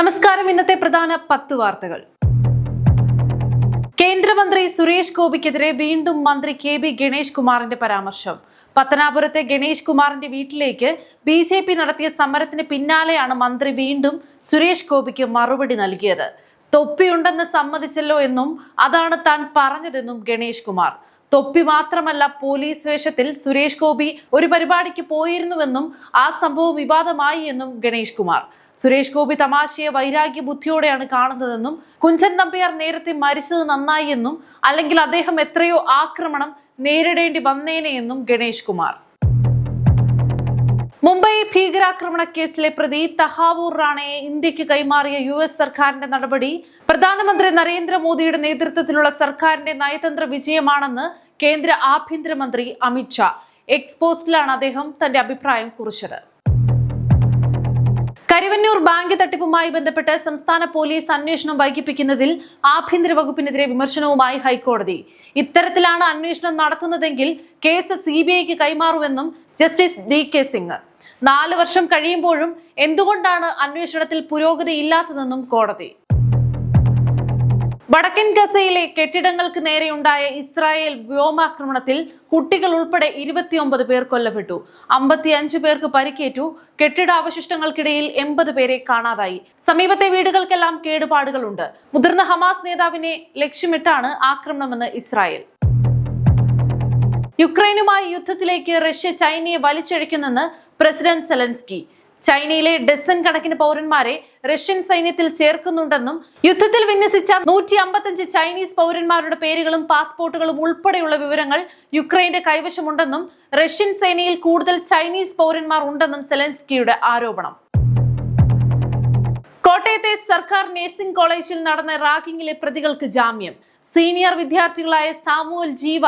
നമസ്കാരം. ഇന്നത്തെ പ്രധാന 10 വാർത്തകൾ. കേന്ദ്രമന്ത്രി സുരേഷ് ഗോപിക്കെതിരെ വീണ്ടും മന്ത്രി കെ.ബി. ഗണേഷ് കുമാറിന്റെ പരാമർശം. പത്തനാപുരത്തെ ഗണേഷ് കുമാറിന്റെ വീട്ടിലേക്ക് ബി.ജെ.പി. നടത്തിയ സമരത്തിന് പിന്നാലെയാണ് മന്ത്രി വീണ്ടും സുരേഷ് ഗോപിക്ക് മറുപടി നൽകിയത്. തൊപ്പിയുണ്ടെന്ന് സമ്മതിച്ചല്ലോ എന്നും അതാണ് താൻ പറഞ്ഞതെന്നും ഗണേഷ് കുമാർ. തൊപ്പി മാത്രമല്ല, പോലീസ് വേഷത്തിൽ സുരേഷ് ഗോപി ഒരു പരിപാടിക്ക് പോയിരുന്നുവെന്നും ആ സംഭവം വിവാദമായി എന്നും ഗണേഷ് കുമാർ. സുരേഷ് ഗോപി തമാശയെ വൈരാഗ്യ ബുദ്ധിയോടെയാണ് കാണുന്നതെന്നും കുഞ്ചൻ നമ്പ്യാർ നേരത്തെ മരിച്ചത് നന്നായി എന്നും അല്ലെങ്കിൽ അദ്ദേഹം എത്രയോ ആക്രമണം നേരിടേണ്ടി വന്നേനെ എന്നും ഗണേഷ് കുമാർ. മുംബൈ ഭീകരാക്രമണ കേസിലെ പ്രതി തഹാവൂർ റാണയെ ഇന്ത്യക്ക് കൈമാറിയ US സർക്കാരിന്റെ നടപടി പ്രധാനമന്ത്രി നരേന്ദ്രമോദിയുടെ നേതൃത്വത്തിലുള്ള സർക്കാരിന്റെ നയതന്ത്ര വിജയമാണെന്ന് കേന്ദ്ര ആഭ്യന്തരമന്ത്രി അമിത് ഷാ. എക്സ് പോസ്റ്റിലാണ് അദ്ദേഹം തന്റെ അഭിപ്രായം കുറിച്ചത്. കരുവന്നൂർ ബാങ്ക് തട്ടിപ്പുമായി ബന്ധപ്പെട്ട് സംസ്ഥാന പോലീസ് അന്വേഷണം വൈകിപ്പിക്കുന്നതിൽ ആഭ്യന്തര വകുപ്പിനെതിരെ വിമർശനവുമായി ഹൈക്കോടതി. ഇത്തരത്തിലാണ് അന്വേഷണം നടത്തുന്നതെങ്കിൽ കേസ് CBIക്ക് കൈമാറുമെന്നും ജസ്റ്റിസ് DK സിംഗ്. 4 വർഷം കഴിയുമ്പോഴും എന്തുകൊണ്ടാണ് അന്വേഷണത്തിൽ പുരോഗതി ഇല്ലാത്തതെന്നും കോടതി. വടക്കൻ ഗസയിലെ കെട്ടിടങ്ങൾക്ക് നേരെയുണ്ടായ ഇസ്രായേൽ വ്യോമാക്രമണത്തിൽ കുട്ടികൾ ഉൾപ്പെടെ 29 പേർ കൊല്ലപ്പെട്ടു. 55 പേർക്ക് പരിക്കേറ്റു. കെട്ടിടാവശിഷ്ടങ്ങൾക്കിടയിൽ 80 പേരെ കാണാതായി. സമീപത്തെ വീടുകൾക്കെല്ലാം കേടുപാടുകളുണ്ട്. മുതിർന്ന ഹമാസ് നേതാവിനെ ലക്ഷ്യമിട്ടാണ് ആക്രമണമെന്ന് ഇസ്രായേൽ. യുക്രൈനുമായി യുദ്ധത്തിലേക്ക് റഷ്യ ചൈനയെ വലിച്ചിഴക്കുന്നെന്ന് പ്രസിഡന്റ് സെലൻസ്കി. ചൈനയിലെ ഡസൻ കണക്കിന് പൗരന്മാരെ റഷ്യൻ സൈന്യത്തിൽ ചേർക്കുന്നുണ്ടെന്നും യുദ്ധത്തിൽ വിന്യസിച്ച 155 ചൈനീസ് പൗരന്മാരുടെ പേരുകളും പാസ്പോർട്ടുകളും ഉൾപ്പെടെയുള്ള വിവരങ്ങൾ യുക്രൈന്റെ കൈവശമുണ്ടെന്നും റഷ്യൻ സേനയിൽ കൂടുതൽ ചൈനീസ് പൗരന്മാർ ഉണ്ടെന്നും സെലൻസ്കിയുടെ ആരോപണം. കോട്ടയത്തെ സർക്കാർ നഴ്സിംഗ് കോളേജിൽ നടന്ന റാഗിങ്ങിലെ പ്രതികൾക്ക് ജാമ്യം. സീനിയർ വിദ്യാർത്ഥികളായ സാമുവൽ ജീവ,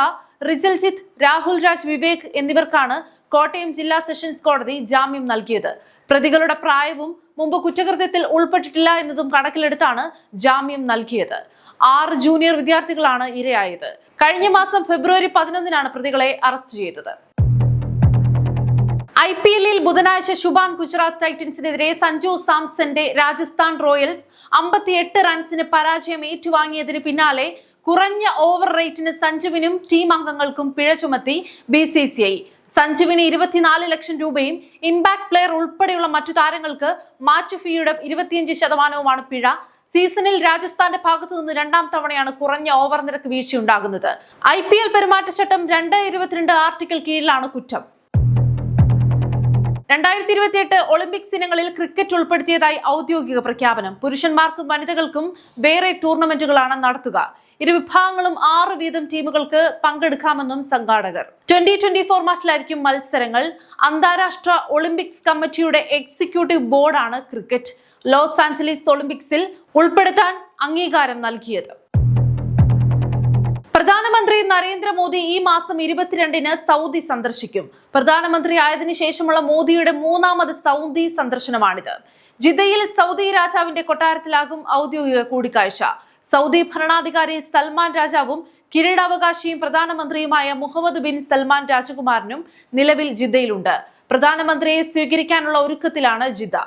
റിജൽജിത്ത്, രാഹുൽ രാജ്, വിവേക് എന്നിവർക്കാണ് കോട്ടയം ജില്ലാ സെഷൻസ് കോടതി ജാമ്യം നൽകിയത്. പ്രതികളുടെ പ്രായവും മുമ്പ് കുറ്റകൃത്യത്തിൽ ഉൾപ്പെട്ടിട്ടില്ല എന്നതും കണക്കിലെടുത്താണ് ജാമ്യം നൽകിയത്. 6 ജൂനിയർ വിദ്യാർത്ഥികളാണ് ഇരയായത്. കഴിഞ്ഞ മാസം ഫെബ്രുവരി 11-നാണ് പ്രതികളെ അറസ്റ്റ് ചെയ്തത്. IPL-ൽ ബുധനാഴ്ച ശുഭാൻ ഗുജറാത്ത് ടൈറ്റൻസിനെതിരെ സഞ്ജു സാംസന്റെ രാജസ്ഥാൻ റോയൽസ് 58 റൺസിന് പരാജയം ഏറ്റുവാങ്ങിയതിന് പിന്നാലെ കുറഞ്ഞ ഓവർ റേറ്റിന് സഞ്ജുവിനും ടീം അംഗങ്ങൾക്കും പിഴ ചുമത്തി BCCI. സഞ്ജുവിന് 24 ലക്ഷം രൂപയും ഇമ്പാക്ട് പ്ലെയർ ഉൾപ്പെടെയുള്ള മറ്റു താരങ്ങൾക്ക് മാച്ച് ഫീയുടെ 25%വുമാണ് പിഴ. സീസണിൽ രാജസ്ഥാന്റെ ഭാഗത്തു നിന്ന് 2ാം തവണയാണ് കുറഞ്ഞ ഓവർ നിരക്ക് വീഴ്ചയുണ്ടാകുന്നത്. IPL പെരുമാറ്റച്ചട്ടം 222 ആർട്ടിക്കിൾ കീഴിലാണ് കുറ്റം. 2028 ഒളിമ്പിക്സ് ഇനങ്ങളിൽ ക്രിക്കറ്റ് ഉൾപ്പെടുത്തിയതായി ഔദ്യോഗിക പ്രഖ്യാപനം. പുരുഷന്മാർക്കും വനിതകൾക്കും വേറെ ടൂർണമെന്റുകളാണ് നടത്തുക. ഇരുവിഭാഗങ്ങളും 6 വീതം ടീമുകൾക്ക് പങ്കെടുക്കാമെന്നും സംഘാടകർ. 2020 ഫോർമാറ്റിലായിരിക്കും മത്സരങ്ങൾ. അന്താരാഷ്ട്ര ഒളിമ്പിക്സ് കമ്മിറ്റിയുടെ എക്സിക്യൂട്ടീവ് ബോർഡാണ് ക്രിക്കറ്റ് ലോസ് ആഞ്ചലീസ് ഒളിമ്പിക്സിൽ ഉൾപ്പെടുത്താൻ അംഗീകാരം നൽകിയത്. പ്രധാനമന്ത്രി നരേന്ദ്രമോദി ഈ മാസം 22-ന് സൗദി സന്ദർശിക്കും. പ്രധാനമന്ത്രി ആയതിനു ശേഷമുള്ള മോദിയുടെ 3ാമത് സൗദി സന്ദർശനമാണിത്. ജിദ്ദയിൽ സൗദി രാജാവിന്റെ കൊട്ടാരത്തിലാകും ഔദ്യോഗിക കൂടിക്കാഴ്ച. സൗദി ഭരണാധികാരി സൽമാൻ രാജാവും കിരീടാവകാശിയും പ്രധാനമന്ത്രിയുമായ മുഹമ്മദ് ബിൻ സൽമാൻ രാജകുമാരനും നിലവിൽ ജിദ്ദയിലുണ്ട്. പ്രധാനമന്ത്രിയെ സ്വീകരിക്കാനുള്ള ഒരുക്കത്തിലാണ് ജിദ്ദ.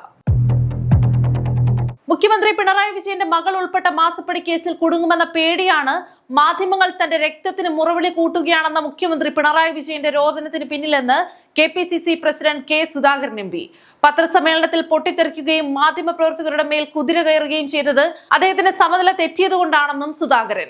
മുഖ്യമന്ത്രി പിണറായി വിജയന്റെ മകൾ ഉൾപ്പെട്ട മാസപ്പടി കേസിൽ കുടുങ്ങുമെന്ന പേടിയാണ് മാധ്യമങ്ങൾ തന്റെ രക്തത്തിന് മുറവിളി കൂട്ടുകയാണെന്ന മുഖ്യമന്ത്രി പിണറായി വിജയന്റെ രോദനത്തിന് പിന്നിലെന്ന് KPCC president K. Sudhakaran MP. പത്രസമ്മേളനത്തിൽ പൊട്ടിത്തെറിക്കുകയും മാധ്യമപ്രവർത്തകരുടെ മേൽ കുതിര കയറുകയും ചെയ്തത് അദ്ദേഹത്തിന്റെ സമനില തെറ്റിയതുകൊണ്ടാണെന്നും സുധാകരൻ.